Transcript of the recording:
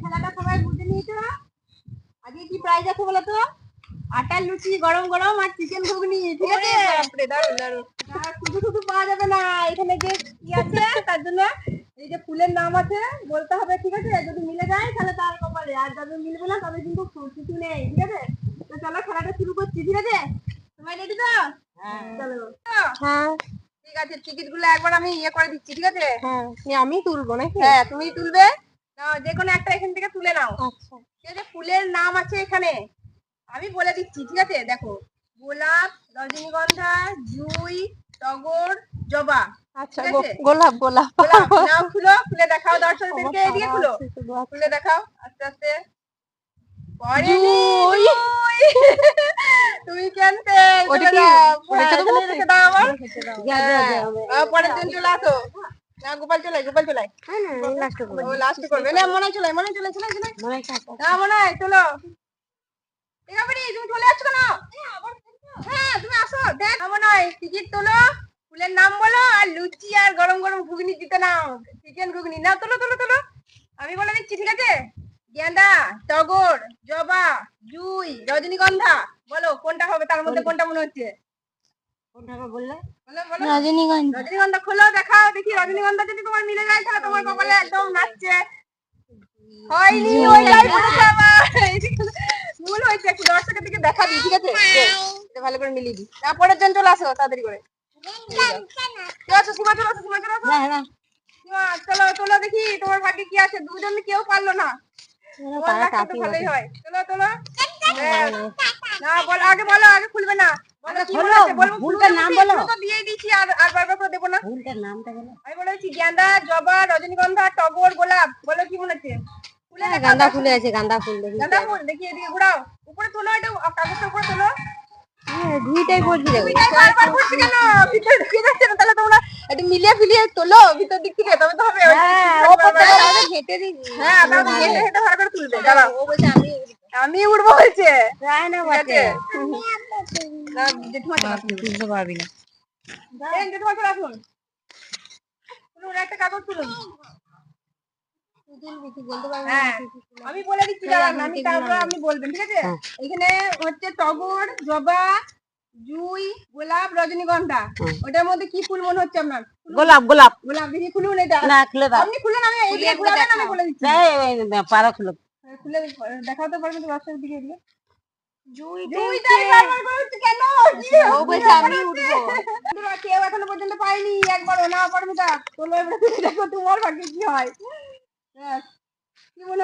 খেলাটা সবাই বুঝে নিয়েছো। আজকে কি প্রাইজ আছে বলো তো? আটার লুচি গরম গরম আর চিকেন ঘুগনি, ঠিক আছে? শুধু শুধু পাওয়া যাবে না, এখানে যে কি আছে তার জন্য এই যে ফুলের নাম আছে বলতে হবে, ঠিক আছে? যদি মিলে যায় তাহলে তার কপালে, আর যাদের মিলবে না তাদের কিন্তু কিছু নেই, ঠিক আছে? তো চলো খেলাটা শুরু করছি, ঠিক আছে? সবাই রেডি তো? চলো। হ্যাঁ ঠিক আছে, টিকিট গুলো একবার আমি ইয়ে করে দিচ্ছি, ঠিক আছে? হ্যাঁ আমি তুলবো নাকি? হ্যাঁ তুমি তুলবে। যে কোনো একটা এখান থেকে তুলে নাও। আচ্ছা ঠিক আছে, ফুলের নাম আছে এখানে, আমি বলে দিচ্ছি, ঠিক আছে? দেখো, গোলাপ, রজনীগন্ধা, জুঁই, টগর, জবা। আচ্ছা ঠিক আছে, গোলাপ গোলাপ গোলাপ নাও, খুলো, খুলে দেখাও দর্শকদেরকে, এদিকে খুলো, খুলে দেখাও আস্তে আস্তে। তুমি কেনতে পরের দিন চলে আসো। না গোপাল চলে, গোপাল চলে লাস্ট করবে না, মনে চলে, মনে চলে, চলে চলে না মনে হয় চলো। ঠিক আছে তুমি চলে আসছো কেন? হ্যাঁ তুমি আসো, দেখ মনে হয় টিকিট তোলো, ফুলের নাম বলো, আর লুচি আর গরম গরম ঘুগনি দিতে নাও, চিকেন ঘুগনি নাও, তোলো তোলো তোলো। আমি বলে দিচ্ছি, ঠিক আছে? গেন্দা, টগর, জবা, জুঁই, রজনীগন্ধা, বলো কোনটা হবে, তার মধ্যে কোনটা মনে হচ্ছে? রজনীগন্ধা রজনীগন্ধা খোলো, দেখাও দেখি। রজনীগন্ধা যদি তোমার মিলে যায় তাহলে তোমার কপালে একদম নাচছে। হয়নি, ওইটাই বলেছে আমার। ভুল হয়েছে, একটু দর্শকের দিকে দেখা দিই, ঠিক আছে? ভালো করে মিলিয়ে দিই। তারপরের জন চলে আসো তাড়াতাড়ি করে। চলো সীমা, চলো সীমা, চলো সীমা, চলো চলো দেখি তোমার ভাগ্যে কি আছে। দুজন কেউ পারলো না, তোমার লাখটা তো ভালোই হয়। চলো চলো, না বলো আগে, বলো আগে, খুলবে না, বলো কি মনে আছে, বলবো ফুলটার নাম বলো। তো দিয়ে দিয়েছি, আর আর বারবার করে দেবো না। ফুলটার নামটা বলো। আমি বলেছি গেন্দা, জবা, রজনীগন্ধা, টগর, গোলাপ, বলো কি মনে হচ্ছে? গাঁদা ফুলে আছে, গাঁদা ফুল দেখি। গাঁদা ফুল দেখি, এদিকে ঘোরাও, উপরে তোলো, এটা কাগজটা উপরে তোলো। দুইটাই বলছি দেখো। দুইটাই বারবার করছি কেন? ভিতরে ঢুকে যাচ্ছে না, তাহলে তোমরা একটু মিলিয়ে ফিলিয়ে তোলো ভিতর দিক থেকে, তবে তো হবে। হেঁটে দিচ্ছি। হ্যাঁ তাহলে হেঁটে হেঁটে ভালো করে তুলবে। দাঁড়াও, ও বলছে আমি উঠবো বলছে। যায় না ঠিক বটে। আছে, জেঠুমা চলে আসুন। তুলতে পারবি না। জেঠুমা চলে আসুন, তুলুন একটা কাগজ তুলুন। হ্যাঁ আমি বলে দিচ্ছি, দাঁড়ান আমি, তারপর আপনি বলবেন, ঠিক আছে? এখানে হচ্ছে টগর, জবা, জুঁই, গোলাপ, রজনীগন্ধা। ওটার মধ্যে কি ফুল মনে হচ্ছে আপনার? গোলাপ গোলাপ। গোলাপ দেখি, খুলুন এটা। না খুলে দাও। আপনি খুলুন, আমি এইদিকে ঘুরাবেন, আমি বলে দিচ্ছি। পারা খুলো। খুলে দেখাতে পারবেন তো দর্শকের দিকে এদিকে? জুঁইটাই বারবার করে হচ্ছে কেন? ও বলছে আমি উঠবো। কেউ এখনো পর্যন্ত পাইনি একবারও। না পারবে তা তোলো, এবার দেখো তোমার ভাগ্যে কি হয়। কি মনে হচ্ছে?